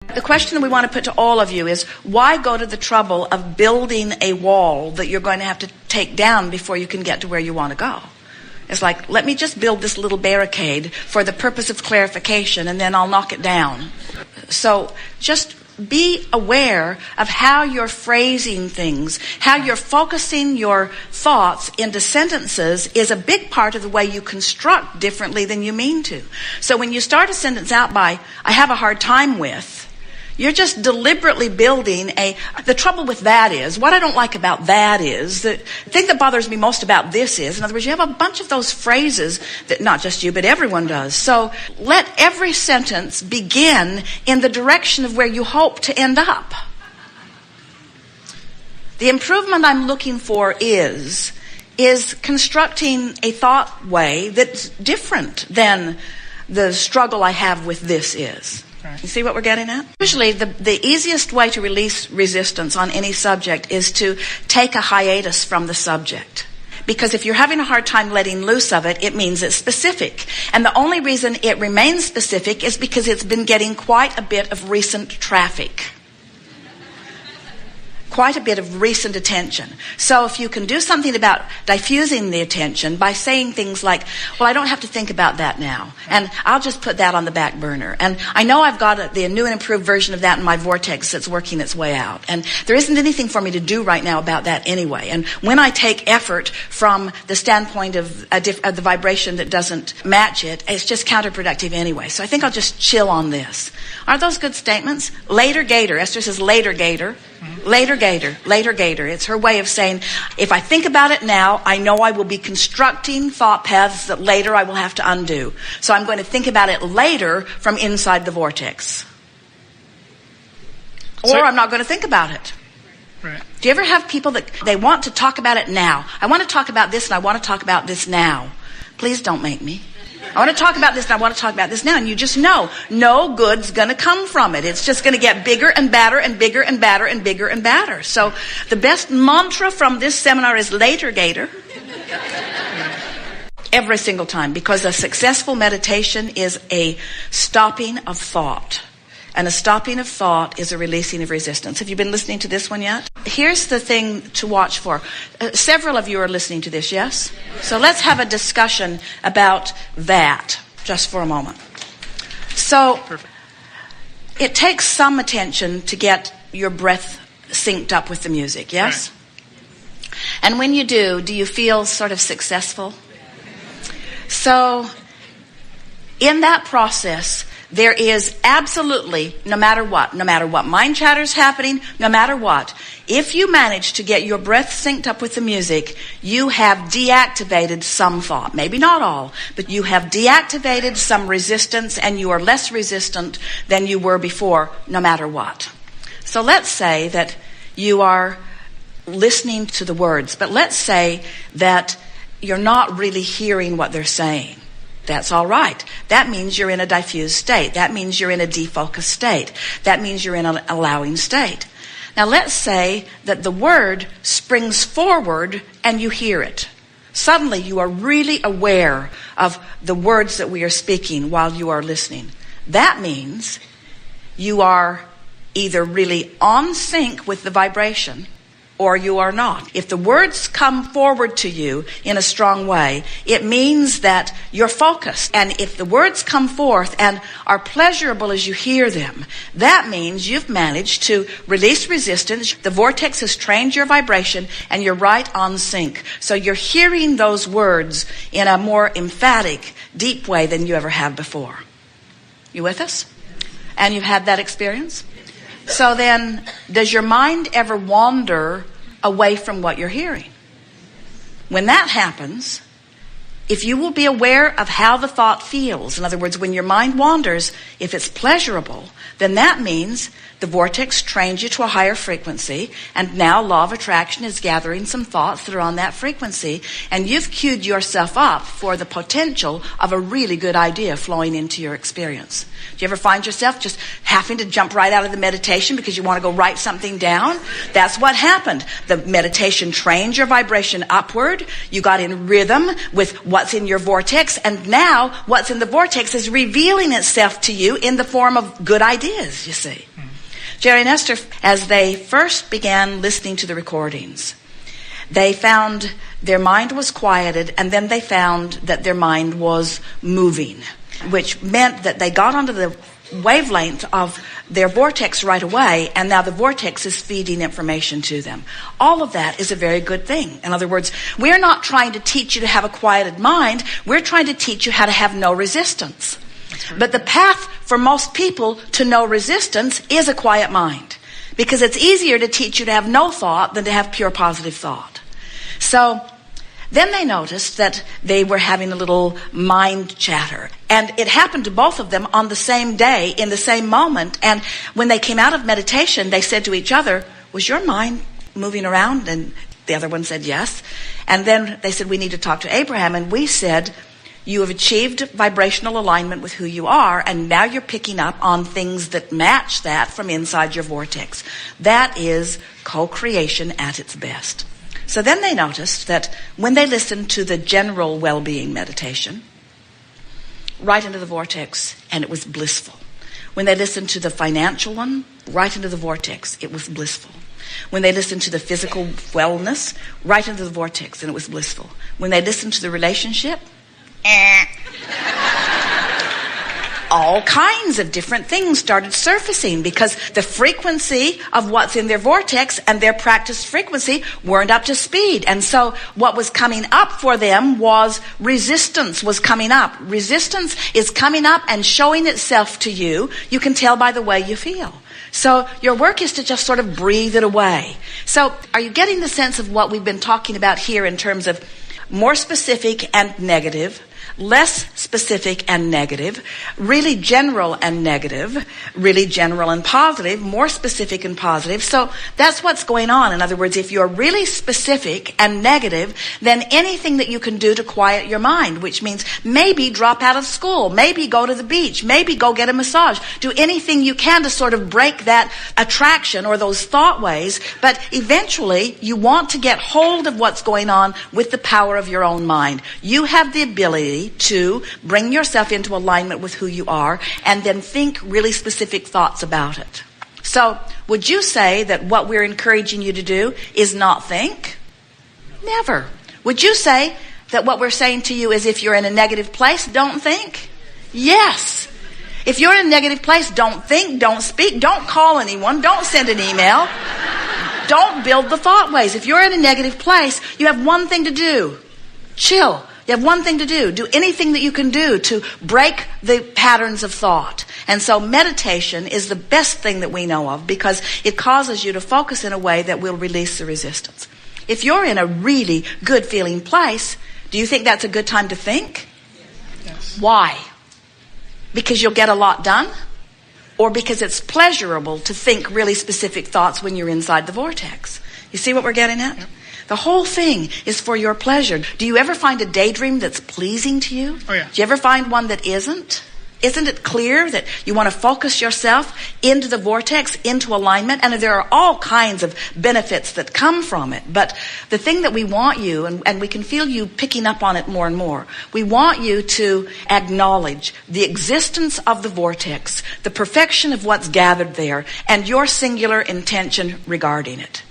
The question we want to put to all of you is, why go to the trouble of building a wall that you're going to have to take down before you can get to where you want to go? It's like, let me just build this little barricade for the purpose of clarification, and then I'll knock it down. So just be aware of how you're phrasing things, how you're focusing your thoughts into sentences is a big part of the way you construct differently than you mean to. So when you start a sentence out by, I have a hard time with, you're just deliberately building the trouble with that is, what I don't like about that is, the thing that bothers me most about this is, in other words, you have a bunch of those phrases that not just you, but everyone does. So let every sentence begin in the direction of where you hope to end up. The improvement I'm looking for is constructing a thought way that's different than the struggle I have with this is. You see what we're getting at? Usually the easiest way to release resistance on any subject is to take a hiatus from the subject. Because if you're having a hard time letting loose of it, it means it's specific. And the only reason it remains specific is because it's been getting quite a bit of recent traffic. Quite a bit of recent attention. So if you can do something about diffusing the attention by saying things like, well, I don't have to think about that now, and I'll just put that on the back burner. And I know I've got the new and improved version of that in my vortex that's working its way out. And there isn't anything for me to do right now about that anyway. And when I take effort from the standpoint of the vibration that doesn't match it, it's just counterproductive anyway. So I think I'll just chill on this. Aren't those good statements? Later gator. Esther says later gator. Later gator, later gator. It's her way of saying, if I think about it now, I know I will be constructing thought paths that later I will have to undo. So I'm going to think about it later from inside the vortex. Or I'm not going to think about it. Right. Do you ever have people that they want to talk about it now? I want to talk about this and I want to talk about this now. Please don't make me. I want to talk about this and I want to talk about this now. And you just know, no good's going to come from it. It's just going to get bigger and badder and bigger and badder and bigger and badder. So the best mantra from this seminar is later gator. Every single time. Because a successful meditation is a stopping of thought. And a stopping of thought is a releasing of resistance. Have you been listening to this one yet? Here's the thing to watch for. Several of you are listening to this, yes? So let's have a discussion about that just for a moment. So it takes some attention to get your breath synced up with the music, yes? Right. And when you do you feel sort of successful? So in that process, there is absolutely, no matter what mind chatter's happening, no matter what, if you manage to get your breath synced up with the music, you have deactivated some thought. Maybe not all, but you have deactivated some resistance and you are less resistant than you were before, no matter what. So let's say that you are listening to the words, but let's say that you're not really hearing what they're saying. That's all right. That means you're in a diffused state. That means you're in a defocused state. That means you're in an allowing state. Now let's say that the word springs forward and you hear it. Suddenly you are really aware of the words that we are speaking while you are listening. That means you are either really on sync with the vibration or you are not. If the words come forward to you in a strong way, it means that you're focused. And if the words come forth and are pleasurable as you hear them, that means you've managed to release resistance. The vortex has trained your vibration and you're right on sync. So you're hearing those words in a more emphatic, deep way than you ever have before. You with us? And you've had that experience? So then, does your mind ever wander away from what you're hearing? When that happens, if you will be aware of how the thought feels, in other words, when your mind wanders, if it's pleasurable, then that means the vortex trained you to a higher frequency, and now law of attraction is gathering some thoughts that are on that frequency, and you've queued yourself up for the potential of a really good idea flowing into your experience. Do you ever find yourself just having to jump right out of the meditation because you want to go write something down? That's what happened. The meditation trained your vibration upward. You got in rhythm with what what's in your vortex, and now what's in the vortex is revealing itself to you in the form of good ideas, you see. Jerry and Esther, as they first began listening to the recordings, they found their mind was quieted, and then they found that their mind was moving, which meant that they got onto the wavelength of their vortex right away, and now the vortex is feeding information to them. All of that is a very good thing. In other words, we're not trying to teach you to have a quieted mind. We're trying to teach you how to have no resistance. But the path for most people to no resistance is a quiet mind, because it's easier to teach you to have no thought than to have pure positive thought. So then they noticed that they were having a little mind chatter. And it happened to both of them on the same day, in the same moment. And when they came out of meditation, they said to each other, "Was your mind moving around?" And the other one said yes. And then they said, "We need to talk to Abraham." And we said, "You have achieved vibrational alignment with who you are, and now you're picking up on things that match that from inside your vortex." That is co-creation at its best. So then they noticed that when they listened to the general well-being meditation, right into the vortex, and it was blissful. When they listened to the financial one, right into the vortex, it was blissful. When they listened to the physical wellness, right into the vortex, and it was blissful. When they listened to the relationship, all kinds of different things started surfacing, because the frequency of what's in their vortex and their practiced frequency weren't up to speed. And so what was coming up for them was resistance was coming up. Resistance is coming up and showing itself to you. You can tell by the way you feel. So your work is to just sort of breathe it away. So are you getting the sense of what we've been talking about here in terms of more specific and negative, less specific and negative, really general and negative, really general and positive, more specific and positive? So that's what's going on. In other words, if you're really specific and negative, then anything that you can do to quiet your mind, which means maybe drop out of school, maybe go to the beach, maybe go get a massage, do anything you can to sort of break that attraction or those thought ways. But eventually you want to get hold of what's going on with the power of your own mind. You have the ability to bring yourself into alignment with who you are and then think really specific thoughts about it. So would you say that what we're encouraging you to do is not think? Never. Would you say that what we're saying to you is if you're in a negative place, don't think? Yes. If you're in a negative place, don't think, don't speak, don't call anyone, don't send an email, don't build the thought ways. If you're in a negative place, you have one thing to do. Chill. You have one thing to do. Do anything that you can do to break the patterns of thought. And so meditation is the best thing that we know of, because it causes you to focus in a way that will release the resistance. If you're in a really good feeling place, do you think that's a good time to think? Yes. Why? Because you'll get a lot done? Or because it's pleasurable to think really specific thoughts when you're inside the vortex? You see what we're getting at? Yep. The whole thing is for your pleasure. Do you ever find a daydream that's pleasing to you? Oh, yeah. Do you ever find one that isn't? Isn't it clear that you want to focus yourself into the vortex, into alignment? And there are all kinds of benefits that come from it. But the thing that we want you, and we can feel you picking up on it more and more, we want you to acknowledge the existence of the vortex, the perfection of what's gathered there, and your singular intention regarding it.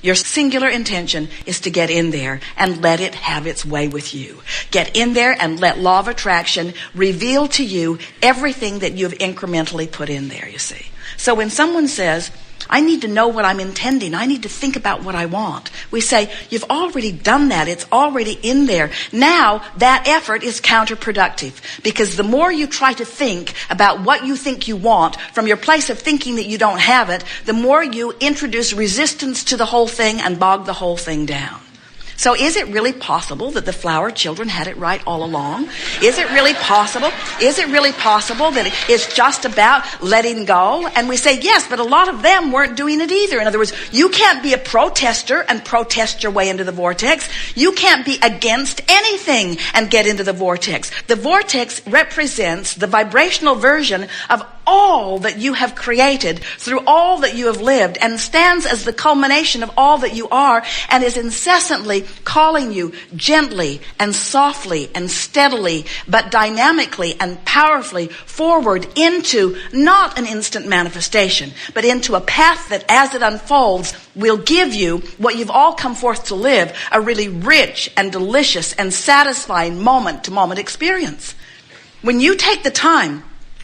Your singular intention is to get in there and let it have its way with you. Get in there and let law of attraction reveal to you everything that you've incrementally put in there, you see. So when someone says, I need to know what I'm intending, I need to think about what I want, we say, you've already done that. It's already in there. Now that effort is counterproductive, because the more you try to think about what you think you want from your place of thinking that you don't have it, the more you introduce resistance to the whole thing and bog the whole thing down. So is it really possible that the flower children had it right all along? Is it really possible? Is it really possible that it's just about letting go? And we say, yes, but a lot of them weren't doing it either. In other words, you can't be a protester and protest your way into the vortex. You can't be against anything and get into the vortex. The vortex represents the vibrational version of all that you have created, through all that you have lived, and stands as the culmination of all that you are, and is incessantly calling you gently and softly and steadily, but dynamically and powerfully forward into not an instant manifestation, but into a path that as it unfolds will give you what you've all come forth to live, a really rich and delicious and satisfying moment-to-moment experience. When you take the time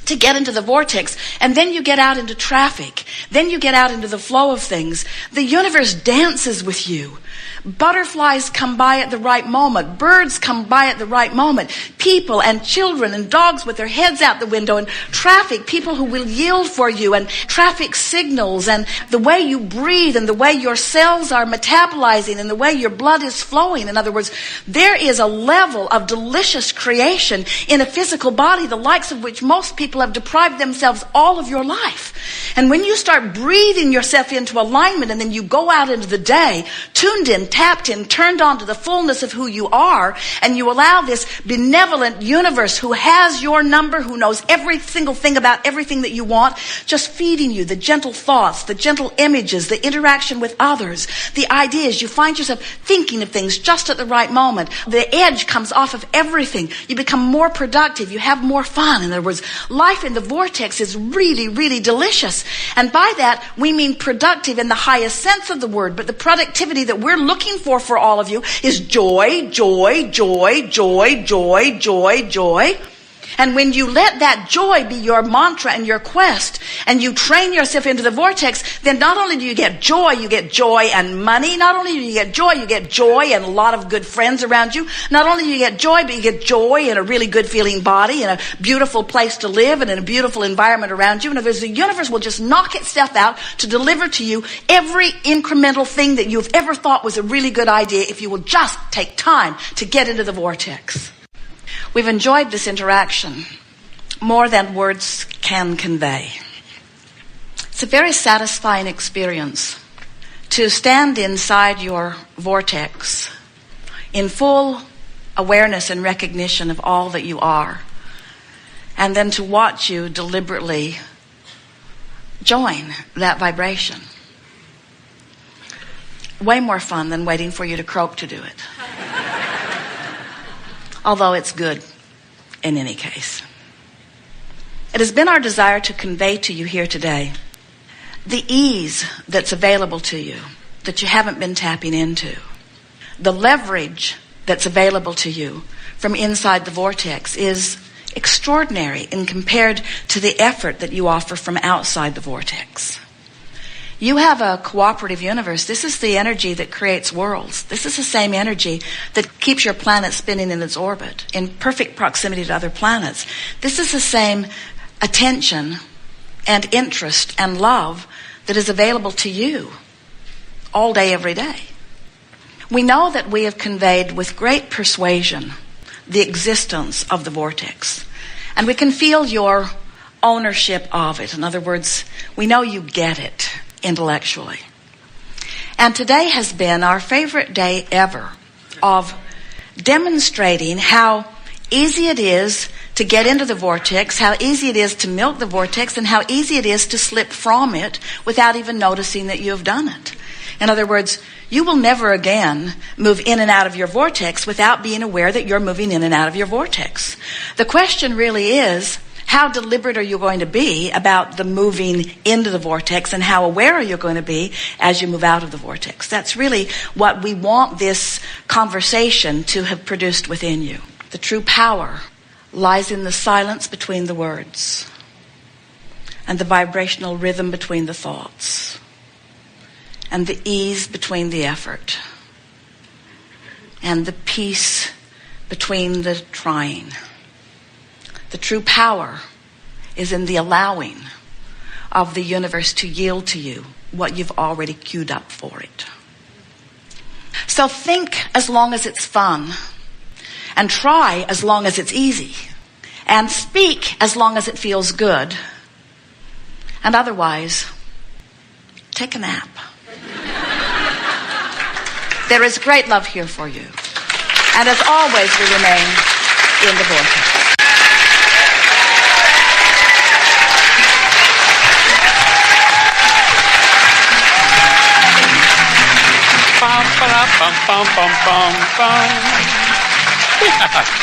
to get into the vortex, and then you get out into traffic, then you get out into the flow of things, the universe dances with you. Butterflies come by at the right moment. Birds come by at the right moment. People and children and dogs with their heads out the window, and traffic, people who will yield for you, and traffic signals, and the way you breathe, and the way your cells are metabolizing, and the way your blood is flowing. In other words, there is a level of delicious creation in a physical body, the likes of which most people have deprived themselves all of your life. And when you start breathing yourself into alignment, and then you go out into the day, tuned in, tapped in, turned on to the fullness of who you are, and you allow this benevolent universe who has your number, who knows every single thing about everything that you want, just feeding you the gentle thoughts, the gentle images, the interaction with others, the ideas. You find yourself thinking of things just at the right moment. The edge comes off of everything. You become more productive. You have more fun. In other words, life in the vortex is really, really delicious. And by that, we mean productive in the highest sense of the word, but the productivity that we're looking for all of you is joy, joy, joy, joy, joy, joy, joy. And when you let that joy be your mantra and your quest, and you train yourself into the vortex, then not only do you get joy and money. Not only do you get joy and a lot of good friends around you. Not only do you get joy, but you get joy and a really good feeling body and a beautiful place to live and in a beautiful environment around you. And the universe will just knock itself out to deliver to you every incremental thing that you've ever thought was a really good idea if you will just take time to get into the vortex. We've enjoyed this interaction more than words can convey. It's a very satisfying experience to stand inside your vortex in full awareness and recognition of all that you are, and then to watch you deliberately join that vibration. Way more fun than waiting for you to croak to do it. Although it's good in any case. It has been our desire to convey to you here today the ease that's available to you that you haven't been tapping into. The leverage that's available to you from inside the vortex is extraordinary in compared to the effort that you offer from outside the vortex. You have a cooperative universe. This is the energy that creates worlds. This is the same energy that keeps your planet spinning in its orbit in perfect proximity to other planets. This is the same attention and interest and love that is available to you all day, every day. We know that we have conveyed with great persuasion the existence of the vortex, and we can feel your ownership of it. In other words, we know you get it intellectually. And today has been our favorite day ever of demonstrating how easy it is to get into the vortex, how easy it is to milk the vortex, and how easy it is to slip from it without even noticing that you have done it. In other words, you will never again move in and out of your vortex without being aware that you're moving in and out of your vortex. The question really is, how deliberate are you going to be about the moving into the vortex, and how aware are you going to be as you move out of the vortex? That's really what we want this conversation to have produced within you. The true power lies in the silence between the words and the vibrational rhythm between the thoughts and the ease between the effort and the peace between the trying. The true power is in the allowing of the universe to yield to you what you've already queued up for it. So think as long as it's fun, and try as long as it's easy, and speak as long as it feels good, and otherwise, take a nap. There is great love here for you. And as always, we remain in the vortex. bum, bum, bum, bum, bum. Yeah.